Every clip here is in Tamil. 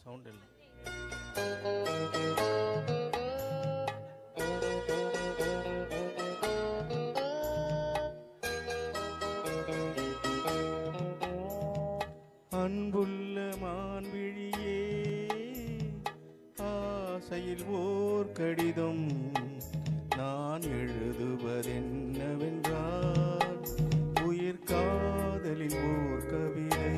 சவுண்ட் இல்லை. அன்புள்ள மான்விழியே, ஆசையில் ஓர் கடிதம் நான் எழுதுவதென்னவென்றால், உயிர் காதலில் ஓர் கவிதை.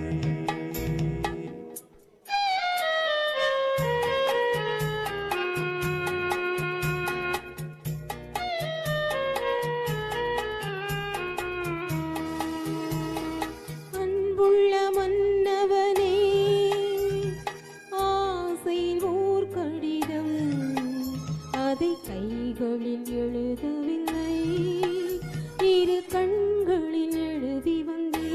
அன்புள்ள மன்னவனே, ஆசையில் ஓர் கடிதம், அதை கைகளில் எழுதவில்லை, இரு கண்களில் எழுதி வந்தேன்.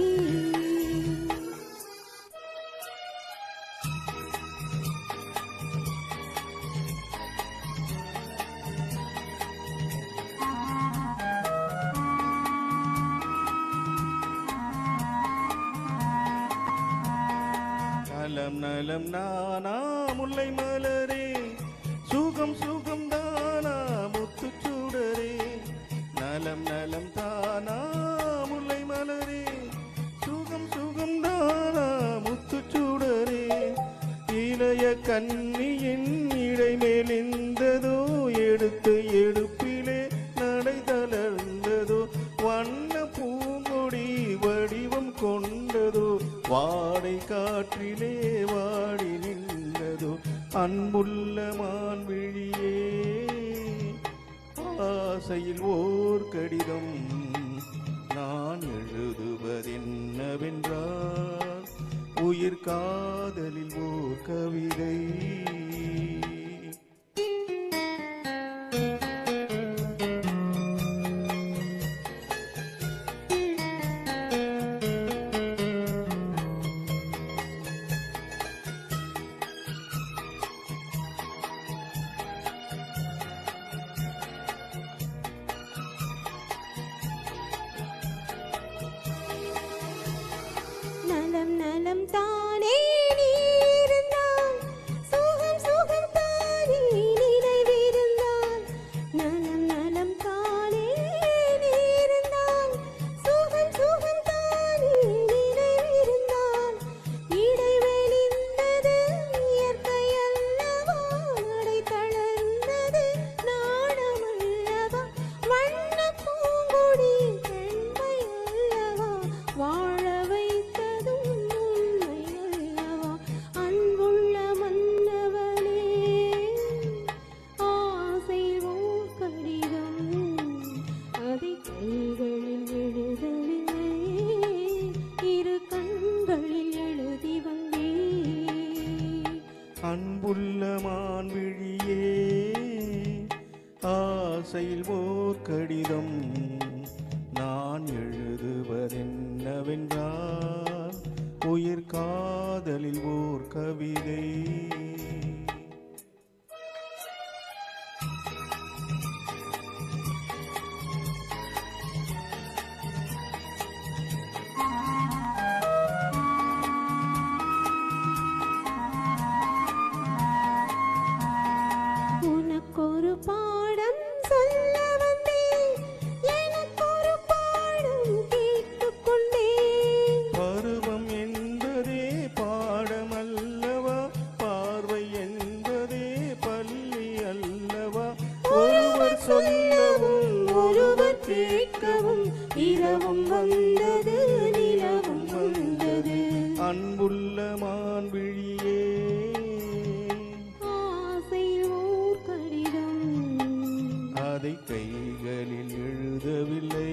நலம் நலம் நானா முல்லை மலரே, சுகம் சுகம் தானா முத்துச்சூடரே. நலம் நலம் தானா முல்லை மலரே, சுகம் சுகம் தானா முத்துச்சூடரே. இளைய கன்னியின் இடைமேலிந்ததோ, எடுத்து எடுப்பிலே நடை தளர்ந்ததோ. வண்ண பூங்கொடி வடிவம் கொண்டதோ, வாடை காற்றிலே வாடி நின்றதோ. அன்புள்ள மான்விழியே, ஆசையில் ஓர் கடிதம் நான் எழுதுவதென்னவென்றால், உயிர் காதலில் ஓர் கவிதை. நலம் நலம் தானே நீ இருந்தால், சுகம் சுகம் தானே நினைவிருந்தால். நலம் நலம் தானே நீ இருந்தால், சுகம் சுகம் தானே நினைவிருந்தால். இடைவெளிந்தது இயற்கை அல்லவா, நடை தளர்ந்தது நாணமல்லவா. வண்ண பூங்கொடி பெண்மை அல்லவா, வாழ வைத்ததும் உண்மை அல்லவா. அன்புள்ள மன்னவனே, ஆசையில் ஓர் கடிதம், அதை கைகளில் எழுதவில்லை, இரு கண்களில் எழுதி வந்தேன். அன்புள்ள மான்விழியே, ஆசையில் ஓர் கடிதம் நான் எழுதுவதென்னவென்றால், உயிர் காதலில் ஓர் கவிதை. உனக்கொரு பாடம் சொல்ல வந்தேன், எனக்கொரு பாடம் கேட்டுக்கொண்டேன். பருவம் என்பதே பாடமல்லவா, பார்வை என்பதே பள்ளி அல்லவா. ஒருவர் சொல்லவும் ஒருவர் கேட்கவும், இரவும் வந்தது நிலவும் வந்தது. அன்புள்ள மான்விழியே, ஆசையில் ஓர் கடிதம், அதை கைகளில் எழுதவில்லை,